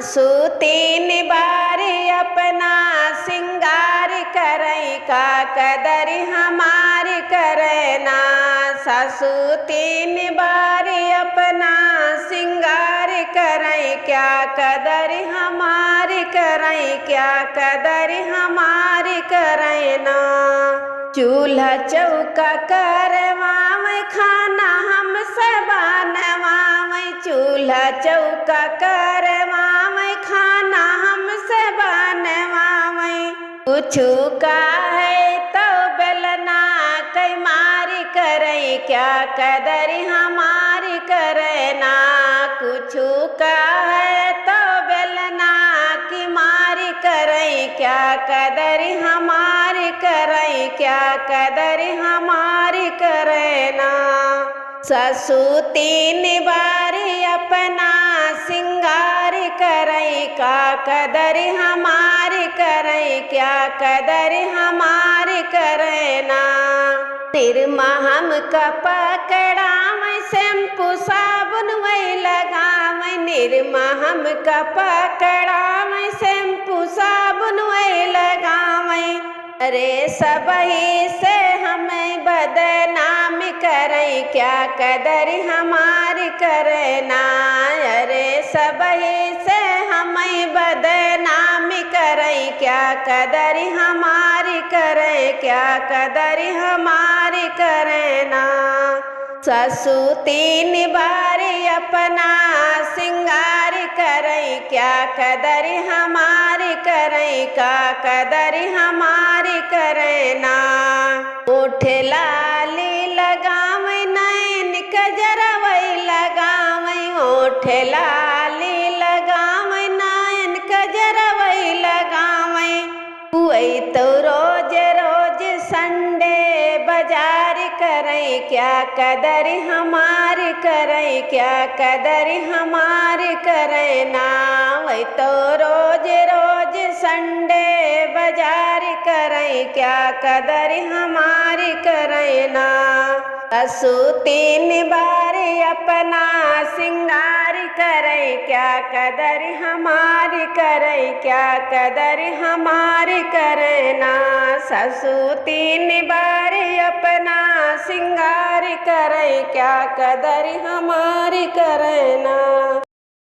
तीन बार अपना सिंगार करई का कदर हमार करना। सासू तीन बार अपना सिंगार करई क्या कदर हमार करई क्या कदर हमार करना। चूल्हा चौका करवावे खाना हमसे बनवावे। चूल्हा चौका करवावे खाना हमसे बनवावे। कुछु का है तो बेलना कई मारी करई क्या कदर हमारी करना। कुछु का है तो बेलना की मारी करई क्या कदर हमारी करई क्या कदर हमारी करना। सासू तीन बार अपना सिंगार करई का कदर हमार करई क्या कदर हमार करना। निरमा हम का पकड़ावे शैम्पू साबुन वही लगावे। निरमा हम का पकड़ावे शैम्पू साबुन वही लगावे। अरे सबही से हमें बदनाम करई क्या कदर हमार करना। अरे सबही से हमें बदनाम करई क्या कदर हमार करे क्या कदर हमार करना। सासू तीन बार अपना सिंगार करई क्या कदर हमार करई का कदर हमार करना। ओठ लाली लगावे नैन कजरवई लगावे। ओठ लाली लगावे नैन कजरवई लगावे। वही तो रोज रोज संडे बाजार करई क्या कदर हमार करई क्या कदर हमार करना। वही तो रोज रोज संडे बाजार करई क्या कदर हमार करना। सासू तीन बार अपना सिंगार करई क्या कदर हमार करई क्या कदर हमार करना। सासू तीन बार अपना सिंगार करई क्या कदर हमार करना।